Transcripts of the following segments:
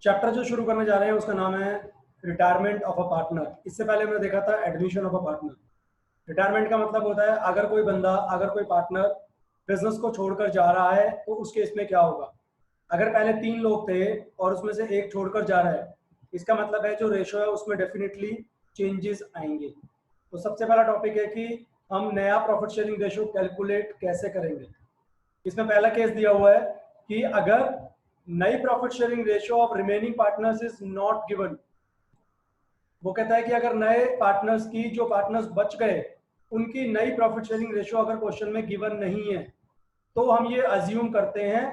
Chapter जो शुरू करने जा रहे हैं उसका नाम है रिटायरमेंट ऑफ अ पार्टनर। इससे पहले हमने देखा था admission of a partner. Retirement का मतलब होता है अगर कोई बंदा, अगर कोई पार्टनर बिजनेस को छोड़कर जा रहा है तो उस केस में क्या होगा। अगर पहले 3 लोग थे और उसमें से एक छोड़कर जा रहा है, इसका मतलब है जो रेशो है उसमें डेफिनेटली चेंजेस आएंगे। तो सबसे पहला टॉपिक है कि हम नया प्रॉफिट शेयरिंग रेशो कैलकुलेट कैसे करेंगे। इसमें पहला केस दिया हुआ है कि अगर नई profit sharing ratio of remaining partners is not given. वो कहता है कि अगर नए पार्टनर्स की, जो पार्टनर्स बच गए, उनकी नई प्रॉफिट शेयरिंग रेशियो अगर क्वेश्चन में गिवन नहीं है तो हम ये अज्यूम करते हैं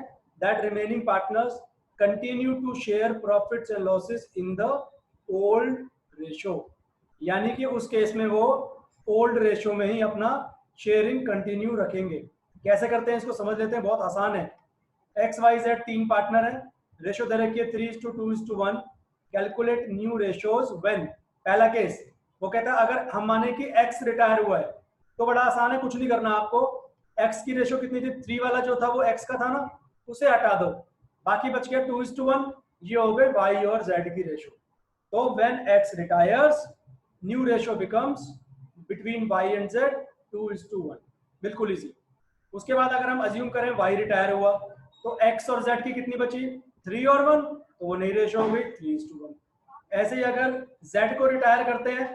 that remaining partners continue to share profits and losses in the old ratio. यानी कि उस केस में वो ओल्ड रेशियो में ही अपना शेयरिंग कंटिन्यू रखेंगे। कैसे करते हैं इसको समझ लेते हैं, बहुत आसान है। एक्स वाई जेड 3 पार्टनर है, रेशो दे रखी है 3:2:1। Calculate new ratios when. पहला केस वो कहता है अगर हम माने कि एक्स रिटायर हुआ है तो बड़ा आसान है, कुछ नहीं करना आपको। एक्स की रेशो कितनी थी, 3 वाला जो था वो एक्स का था ना, उसे हटा दो, बाकी बच गया 2:1। ये हो गए वाई और जेड की रेशो। तो when X retires new ratio becomes between Y and Z 2:1। बिल्कुल इजी। उसके बाद अगर हम अज्यूम करें वाई रिटायर हुआ तो एक्स और जेड की कितनी बची, 3 और 1, तो वो नई रेशो हो गई 3:1। ऐसे ही अगर जेड को रिटायर करते हैं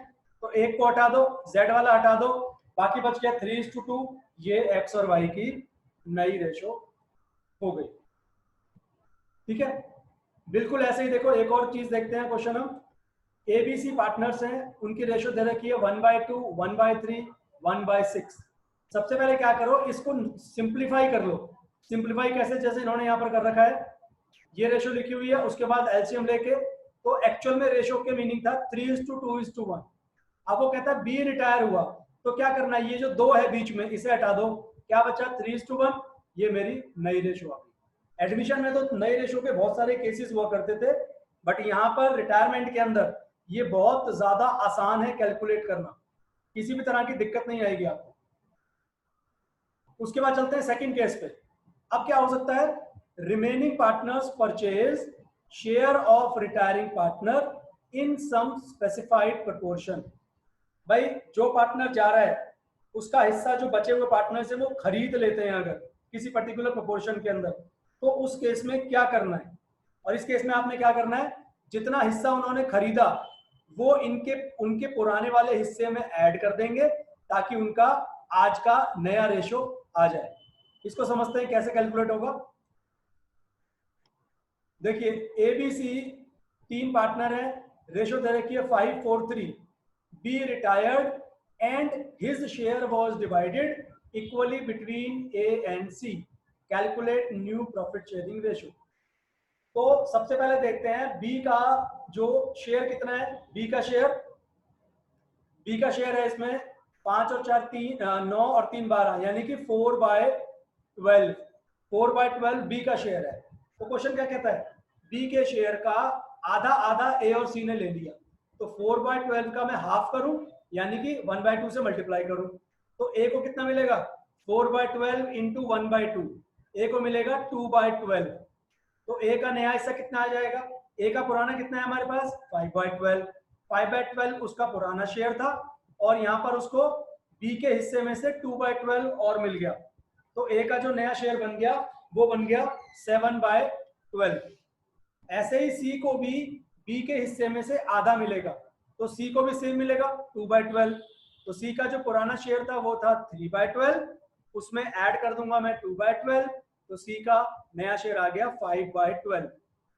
तो एक को हटा दो, जेड वाला हटा दो, बाकी बच गया 3:2। ये एक्स और वाई की नई रेशो हो गई। ठीक है, बिल्कुल ऐसे ही देखो एक और चीज देखते हैं। क्वेश्चन हम एबीसी पार्टनर्स हैं, उनकी रेशो दे रखी है 1/2, 1/3, 1/6। सबसे पहले क्या करो, इसको सिंप्लीफाई कर लो। सिंप्लीफाई कैसे, जैसे इन्होंने यहाँ पर कर रखा है, ये रेशो लिखी हुई है, उसके बाद एलसीएम लेके, तो एक्चुअल में रेशो के मीनिंग था 3:2:1। अब वो कहता है बी रिटायर हुआ तो क्या करना है, ये जो 2 है बीच में इसे हटा दो, क्या बचा 3:1। ये मेरी नई रेशो आ गई। एडमिशन में तो नई रेशो के बहुत सारे केसेस हुआ करते थे, बट यहाँ पर रिटायरमेंट के अंदर ये बहुत ज्यादा आसान है कैलकुलेट करना, किसी भी तरह की दिक्कत नहीं आएगी आपको। उसके बाद चलते हैं सेकंड केस पे। अब क्या हो सकता है, remaining partners purchase share of retiring partner in some specified proportion. भाई जो पार्टनर जा रहा है उसका हिस्सा जो बचे हुए पार्टनर से वो खरीद लेते हैं अगर किसी पर्टिकुलर प्रोपोर्शन के अंदर, तो उस केस में क्या करना है। और इस केस में आपने क्या करना है, जितना हिस्सा उन्होंने खरीदा वो इनके उनके पुराने वाले हिस्से में ऐड कर देंगे ताकि उनका आज का नया रेशो आ जाए। इसको समझते हैं कैसे कैलकुलेट होगा। देखिए एबीसी 3 पार्टनर है, रेशो दे रखी है 5:4:3। B retired and his share was divided equally between A and C. Calculate new profit sharing ratio. तो सबसे पहले देखते हैं बी का जो शेयर कितना है। बी का शेयर है इसमें 5 और 4 3 9 और 3 12, यानी कि 4/12। 4/12 बी का शेयर है। तो क्वेश्चन क्या कहता है, बी के शेयर का आधा आधा ए और सी ने ले लिया, तो 4/12 का मैं हाफ करूं यानी कि 1/2 से मल्टीप्लाई करूं, तो ए को कितना मिलेगा 4/12 इंटू 1/2, ए को मिलेगा 2/12। तो ए का नया हिस्सा कितना आ जाएगा, ए का पुराना कितना है हमारे पास 5/12। 5/12 उसका पुराना शेयर था और यहाँ पर उसको बी के हिस्से में से 2/12 और मिल गया, तो ए का जो नया शेयर बन गया वो बन गया 7/12। ऐसे ही सी को भी बी के हिस्से में से आधा मिलेगा, तो सी को भी सेम मिलेगा 2/12। तो सी का जो पुराना शेयर था वो था 3/12, उसमें ऐड कर दूंगा मैं 2/12, तो सी का नया शेयर आ गया 5/12।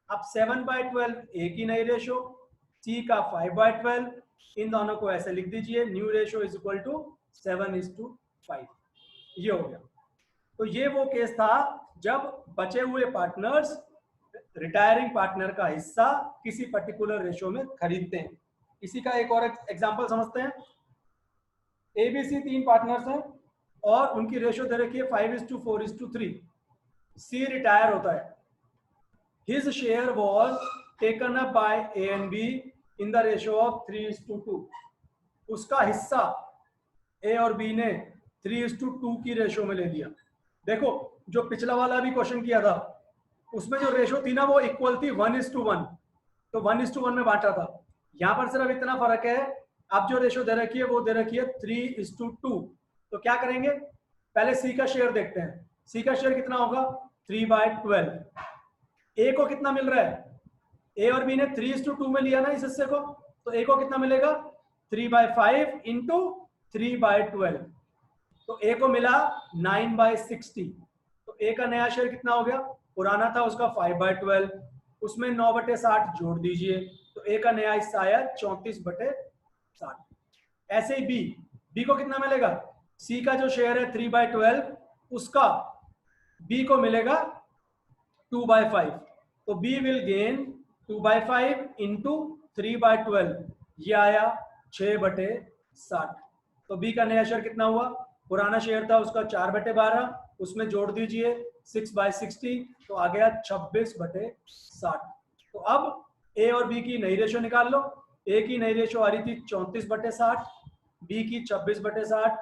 अब 7/12 ए की नई रेशो, सी का 5/12, इन दोनों को ऐसे लिख दीजिए, new ratio is equal to 7:5। ये हो गया। तो ये वो केस था जब बचे हुए पार्टनर्स रिटायरिंग पार्टनर का हिस्सा किसी पर्टिकुलर रेशो में खरीदते हैं। इसी का एक और एग्जांपल समझते हैं। एबीसी 3 पार्टनर्स हैं और उनकी रेशो दे रखी है 5:4:3। सी रिटायर होता है, his share was taken up by A and be in the ratio of 3:2। उसका हिस्सा ए और बी ने 3:2 की रेशो में ले लिया। देखो जो पिछला वाला भी क्वेश्चन किया था उसमें जो रेशो थी ना वो इक्वल थी 1:1, तो 1:1 में बांटा था। यहाँ पर सिर्फ इतना फर्क है, अब जो रेशो दे रखी है वो दे रखी है 3:2। तो क्या करेंगे, पहले सी का शेयर देखते हैं। सी का शेयर कितना होगा, 3/12। ए को कितना मिल रहा है, ए और बी ने 3:2 में लिया ना इस हिस्से को, तो ए को कितना मिलेगा 3/5 इंटू 3/12। तो ए को मिला 9/60। तो ए का नया शेयर कितना हो गया, पुराना था उसका 5/12, उसमें 9/60 जोड़ दीजिए, तो ए का नया हिस्सा आया 34/60। ऐसे ही बी को कितना मिलेगा, सी का जो शेयर है 3/12 उसका बी को मिलेगा 2/5। तो बी विल गेन 2/5 इंटू 3/12, ये आया 6/60। तो बी का नया शेयर कितना हुआ, पुराना शेयर था उसका 4/12, उसमें जोड़ दीजिए 6/60, तो आ गया 26/60। तो अब ए और बी की नई रेशो निकाल लो। ए की नई रेशो आ रही थी 34/60, बी की 26/60,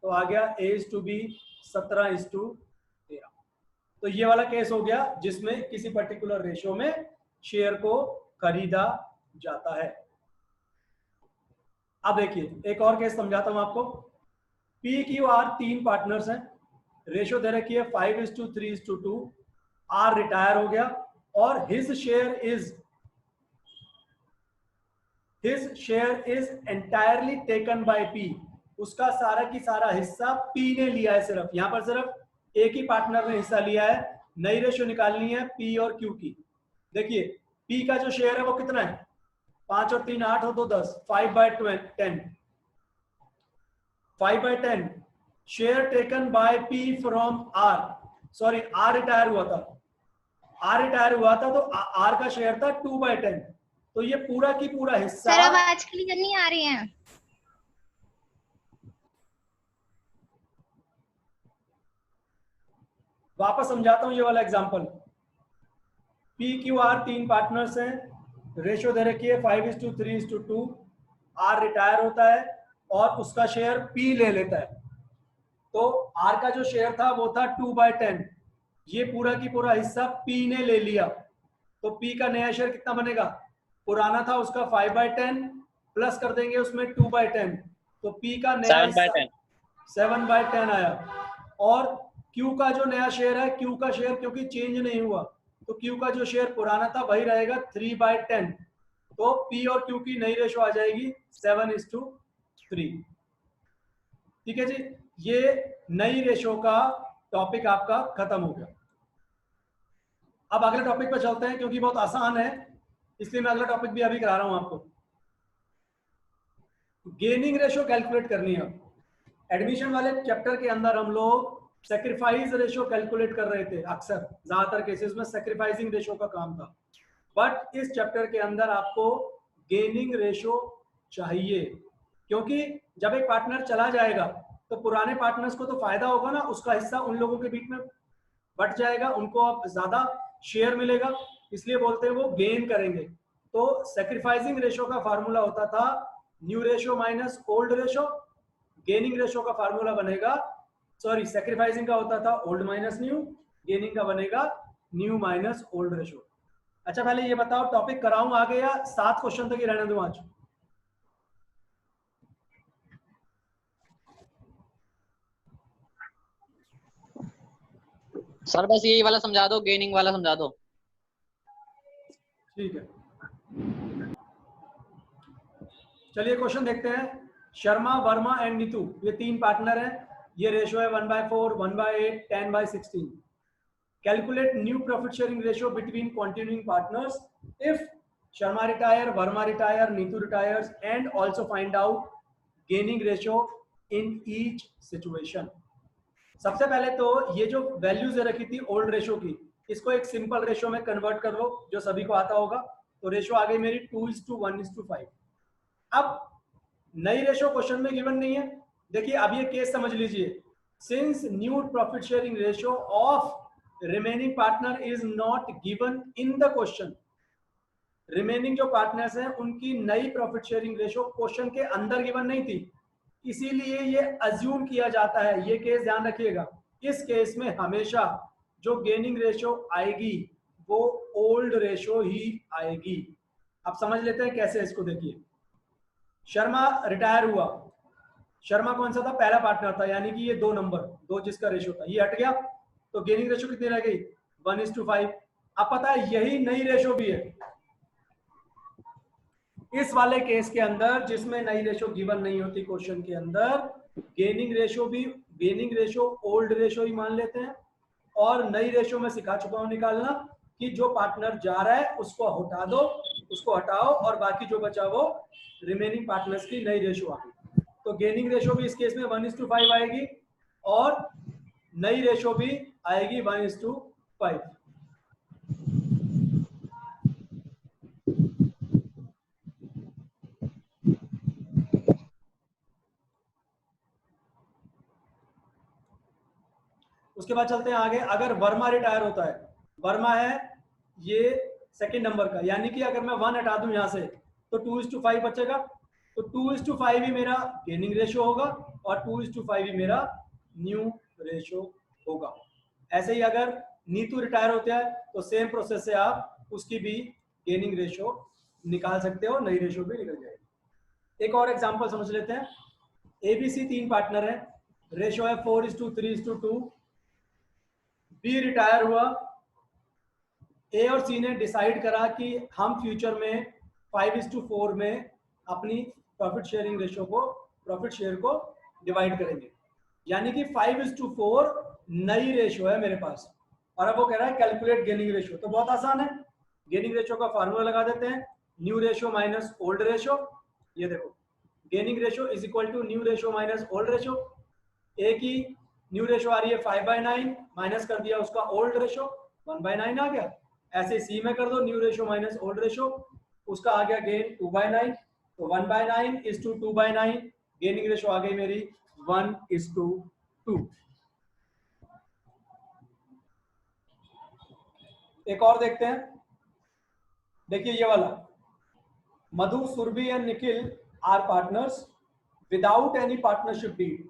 तो आ गया A/B 17:13। तो ये वाला केस हो गया जिसमें किसी पर्टिकुलर रेशो में शेयर को खरीदा जाता है। अब देखिए एक और केस समझाता हूं आपको। पी क्यू आर 3 पार्टनर्स हैं, रेशो दे रखी है 5:3:2। आर रिटायर हो गया और his share is entirely taken by P. उसका सारा की सारा हिस्सा पी ने लिया है, सिर्फ यहां पर सिर्फ एक ही पार्टनर ने हिस्सा लिया है। नई रेशो निकालनी है पी और क्यू की। देखिए पी का जो शेयर है वो कितना है, 5 और 3 8 और 2 10, 5/10। 5/10 share taken by P from R. Sorry, R retire हुआ था तो आर का शेयर था 2/10। तो ये पूरा की पूरा हिस्सा। सर आवाज क्लियर नहीं आ रही है। वापस समझाता हूं ये वाला example. P Q R 3 partners हैं, रेशो दे रखी है 5:3:2। आर रिटायर होता है और उसका शेयर पी ले लेता है। तो आर का जो शेयर था वो था 2/10, ये पूरा की पूरा हिस्सा पी ने ले लिया। तो पी का नया शेयर कितना बनेगा, पुराना था उसका 5/10 प्लस कर देंगे उसमें 2/10, तो पी का नया हिस्सा 7/10 आया। और क्यू का जो नया शेयर है, क्यू का शेयर क्योंकि चेंज नहीं हुआ, तो क्यू का जो शेयर पुराना था वही रहेगा 3/10। तो पी और क्यू की नई रेशो आ जाएगी 7:3। ठीक है जी, ये नई रेशो का टॉपिक आपका खत्म हो गया। अब अगले टॉपिक पर चलते हैं, क्योंकि बहुत आसान है इसलिए मैं अगला टॉपिक भी अभी करा रहा हूं आपको। गेनिंग रेशो कैलकुलेट करनी है। एडमिशन वाले चैप्टर के अंदर हम लोग सैक्रिफाइस रेशो कैलकुलेट कर रहे थे, अक्सर ज्यादातर केसेस में सैक्रिफाइसिंग रेशो का काम था। बट इस चैप्टर के अंदर आपको गेनिंग रेशो चाहिए, क्योंकि जब एक पार्टनर चला जाएगा तो पुराने पार्टनर्स को तो फायदा होगा ना, उसका हिस्सा उन लोगों के बीच में बट जाएगा, उनको अब ज्यादा शेयर मिलेगा, इसलिए बोलते हैं वो गेन करेंगे। तो सैक्रिफाइसिंग रेशो का फार्मूला होता था new ratio minus old ratio. Gaining ratio का फार्मूला बनेगा, सॉरी सैक्रिफाइसिंग का होता था ओल्ड माइनस न्यू, गेनिंग का बनेगा न्यू माइनस ओल्ड रेशो। अच्छा पहले ये बताओ टॉपिक कराऊं आगे या 7 क्वेश्चन तक ही रहने दूं आज? सर बस यही वाला समझा दो, गेनिंग वाला समझा दो। ठीक है, चलिए क्वेश्चन देखते हैं। शर्मा, वर्मा एंड नीतू ये 3 पार्टनर हैं, ये रेशो है 1/4, 1/8, 10/16। Calculate new profit sharing ratio between continuing partners if Sharma retire, Verma retire, Neetu retires, and also find out gaining ratio in each situation. सबसे पहले तो ये जो वैल्यूज रखी थी ओल्ड रेशो की, इसको एक सिंपल रेशो में कन्वर्ट कर लो जो सभी को आता होगा। तो रेशो आ गई मेरी 2:1:5। अब नई रेशो क्वेश्चन में गिवन नहीं है। देखिए अब ये केस समझ लीजिए, since new profit sharing ratio of remaining partner is not given in the question. Remaining जो पार्टनर्स हैं उनकी नई प्रॉफिट शेयरिंग रेशो क्वेश्चन के अंदर गिवन नहीं थी, इसीलिए ये अज्यूम किया जाता है। ये केस ध्यान रखिएगा, इस केस में हमेशा जो गेनिंग रेशो आएगी वो ओल्ड रेशो ही आएगी। अब समझ लेते हैं कैसे इसको। देखिए, शर्मा रिटायर हुआ, शर्मा कौन सा था, पहला पार्टनर था, यानी कि ये 2 नंबर, 2 जिसका रेशियो था, ये हट गया, तो गेनिंग रेशियो कितनी रह गई, 1:5। अब पता है यही नई रेशियो भी है इस वाले केस के अंदर, जिसमें नई रेशियो गिवन नहीं होती क्वेश्चन के अंदर, गेनिंग रेशियो भी, गेनिंग रेशियो ओल्ड रेशियो ही मान लेते हैं, और नई रेशियो में सिखा चुका हूं निकालना कि जो पार्टनर जा रहा है उसको हटा दो, उसको हटाओ, और बाकी जो बचा वो रिमेनिंग पार्टनर्स की नई रेशियो आ गई। तो गेनिंग रेशियो भी इस केस में 1:5 आएगी, और नई रेशियो भी आएगी 1:5। उसके बाद चलते हैं आगे। अगर वर्मा रिटायर होता है, वर्मा है ये सेकंड नंबर का, यानी कि अगर मैं 1 हटा दूं यहां से तो 2:5 बचेगा, तो 2:5 ही मेरा गेनिंग रेशियो होगा, और 2:5 ही मेरा न्यू रेशियो होगा। ऐसे ही अगर नीतू रिटायर होता है तो सेम प्रोसेस से आप उसकी भी गेनिंग रेशियो निकाल सकते हो, नई रेशियो भी निकल जाएगी। एक और एग्जांपल समझ लेते हैं। एबीसी 3 पार्टनर है, रेशियो है 4:3:2। बी रिटायर हुआ, ए और सी ने डिसाइड करा कि हम फ्यूचर में 5:4 में अपनी प्रॉफिट शेयरिंग रेशियो को, प्रॉफिट शेयर को डिवाइड करेंगे, यानी कि 5:4 नई रेशियो है मेरे पास। और अब वो कह रहा है कैलकुलेट गेनिंग रेशियो, तो बहुत आसान है, गेनिंग रेशियो का फार्मूला लगा देते हैं, new ratio minus old ratio. ये देखो, gaining ratio is equal to new ratio minus old ratio. A की न्यू रेशियो आ रही है 5/9, माइनस कर दिया उसका ओल्ड रेशियो, 1/9 आ गया। ऐसे सी में कर दो, new ratio minus old ratio, उसका आ गया गेन 2/9, तो 1/9 इज टू 2/9, गेनिंग रेशियो आ गई मेरी 1:2। एक और देखते हैं, देखिए ये वाला, Madhu, Surabhi and Nikhil are partners without any partnership deed.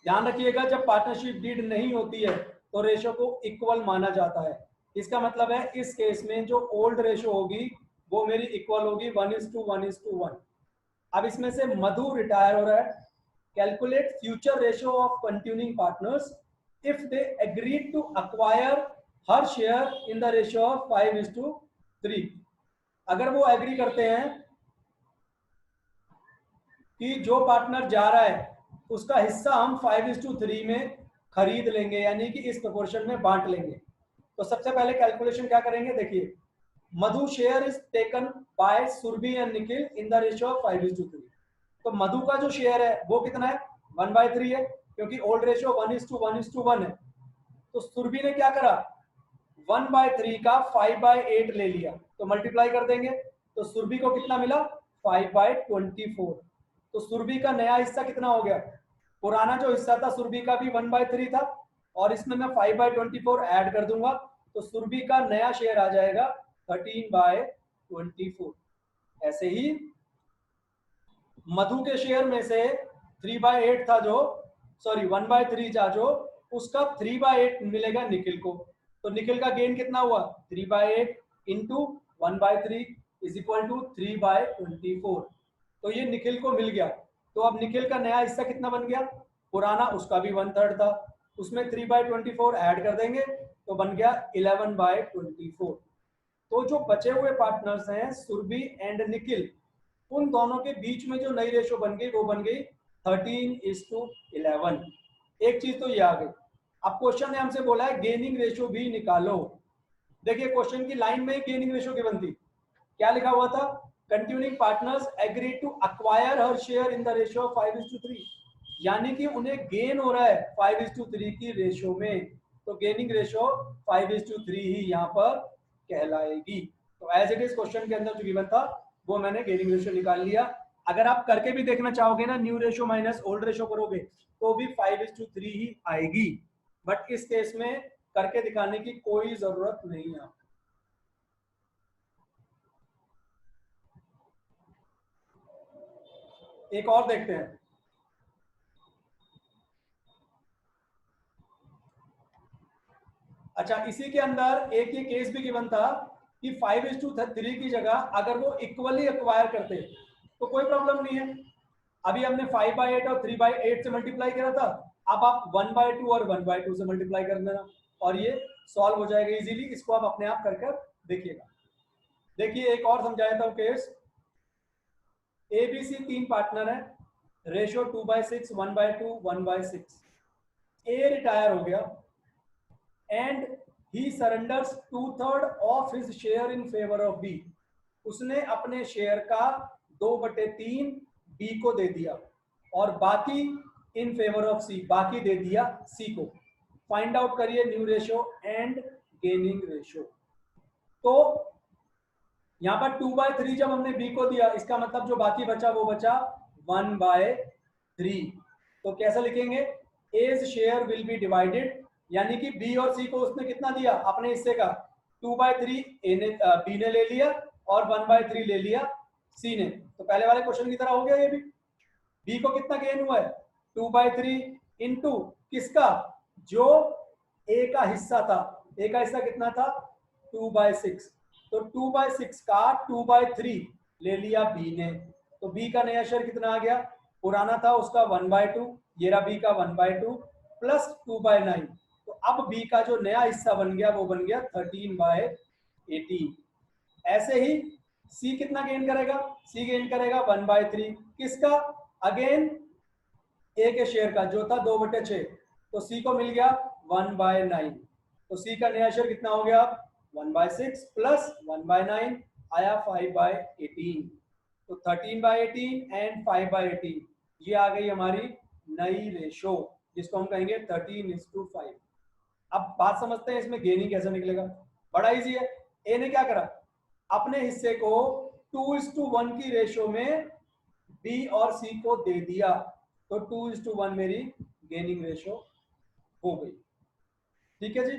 ध्यान रखिएगा, जब पार्टनरशिप डीड नहीं होती है तो रेशियो को इक्वल माना जाता है। इसका मतलब है इस केस में जो ओल्ड रेशियो होगी वो मेरी इक्वल होगी 1:1:1। अब इसमें से मधु रिटायर हो रहा है, calculate future ratio of continuing partners if they agree to acquire her share in the ratio of 5:3। अगर वो एग्री करते हैं कि जो पार्टनर जा रहा है उसका हिस्सा हम 5:3 में खरीद लेंगे, यानी कि इस प्रोपोर्शन में बांट लेंगे। तो सबसे पहले कैलकुलेशन क्या करेंगे, देखिए, Madhu share is taken by Surabhi and Nikhil in the ratio of 5:3। तो मधु का जो शेयर है वो कितना है, 1/3 है, क्योंकि ओल्ड रेशियो 1:1:1 है। तो सुरभि ने क्या करा, 1/3 का 5/8 ले लिया, तो मल्टीप्लाई कर देंगे, तो सुरभि को कितना मिला, 5/24। तो सुरभि का नया हिस्सा कितना हो गया, पुराना जो हिस्सा था सुरभि का भी 1/3 था, और इसमें मैं 5/24 ऐड कर दूंगा, तो सुरभि का नया शेयर आ जाएगा 13/24। ऐसे ही मधु के शेयर में से 3/8 था जो, सॉरी 1/3 था जो, उसका 3/8 मिलेगा निखिल को। तो निखिल का गेन कितना हुआ, 3/8 इंटू 1/3 इज इक्वल टू 3/24। तो ये निखिल को मिल गया। तो अब निखिल का नया हिस्सा कितना बन गया, पुराना उसका भी 1/3 था, उसमें 3/24 ऐड कर देंगे तो बन गया 11/24। तो जो बचे हुए पार्टनर्स हैं सुरभि एंड निखिल, उन दोनों के बीच में जो नई रेशो बन गई वो बन गई 13:11। एक चीज तो ये आ गई। अब क्वेश्चन ने हमसे बोला है गेनिंग रेशियो भी निकालो। देखिए क्वेश्चन की लाइन में गेनिंग रेशियो की बनती, क्या लिखा हुआ था, continuing partners agree to acquire her share in the ratio of 5:3, यानी कि उन्हें गेन हो रहा है 5:3 की रेशियो में, तो गेनिंग रेशियो 5:3 ही यहाँ पर कहलाएगी। तो एज इट इज क्वेश्चन के अंदर जो गिवन था वो मैंने गेनिंग रेशियो निकाल लिया। अगर आप करके भी देखना चाहोगे ना, new ratio minus old ratio करोगे तो भी 5:3 ही आएगी, बट इस केस में करके दिखाने की कोई जरूरत नहीं है। एक और देखते हैं, अच्छा इसी के अंदर एक ये केस भी गिवन था कि 5:3 की जगह अगर वो इक्वली एक्वायर करते तो कोई प्रॉब्लम नहीं है। अभी हमने 5/8 और 3/8 से मल्टीप्लाई करा था, अब आप 1/2 और 1/2 से मल्टीप्लाई कर देना और ये सॉल्व हो जाएगा इजीली। इसको आप अपने आप कर देखिएगा। देखिए एक और समझाता हूँ केस। ABC 3 पार्टनर है, रेशियो 2/6, 1/2, 1/6। ए रिटायर हो गया and he surrenders 2/3 of his share in favour of B. उसने अपने शेयर का 2/3 बी को दे दिया और बाकी इन फेवर ऑफ सी, बाकी दे दिया सी को। फाइंड आउट करिए new ratio and gaining ratio. तो यहाँ पर 2/3 जब हमने बी को दिया, इसका मतलब जो बाकी बचा वो बचा 1/3। तो कैसे लिखेंगे? A's share will be divided, यानी कि बी और सी को उसने कितना दिया अपने हिस्से का, 2/3 बी ने ले लिया और 1/3 ले लिया सी ने। तो पहले वाले क्वेश्चन की तरह हो गया ये भी। बी को कितना गेन हुआ है? 2/3 इंटू किसका? जो ए का हिस्सा था। ए का हिस्सा कितना था? 2/6। तो 2/6 का 2/3 ले लिया बी ने। तो बी का नया शेयर कितना आ गया? पुराना था उसका 1/2, ये रहा बी का 1/2 प्लस 2/9। तो अब बी का जो नया हिस्सा बन गया वो बन गया 13/18। ऐसे ही सी कितना गेन करेगा? सी गेन करेगा 1/3 किसका? अगेन ए के शेयर का जो था 2/6। तो सी को मिल गया 1/9। तो सी का नया शेयर कितना हो गया? 1/6 प्लस 1/9 आया 5/18। तो 13/18 एंड 5/18 ये आ गई हमारी नई रेशो, जिसको हम कहेंगे 13:5। अब बात समझते हैं इसमें गेनिंग कैसे निकलेगा। बड़ा इजी है। ए ने क्या करा? अपने हिस्से को 2:1 की रेशो में बी और सी को दे दिया। तो 2:1 मेरी गेनिंग रेशो हो गई। ठीक है जी।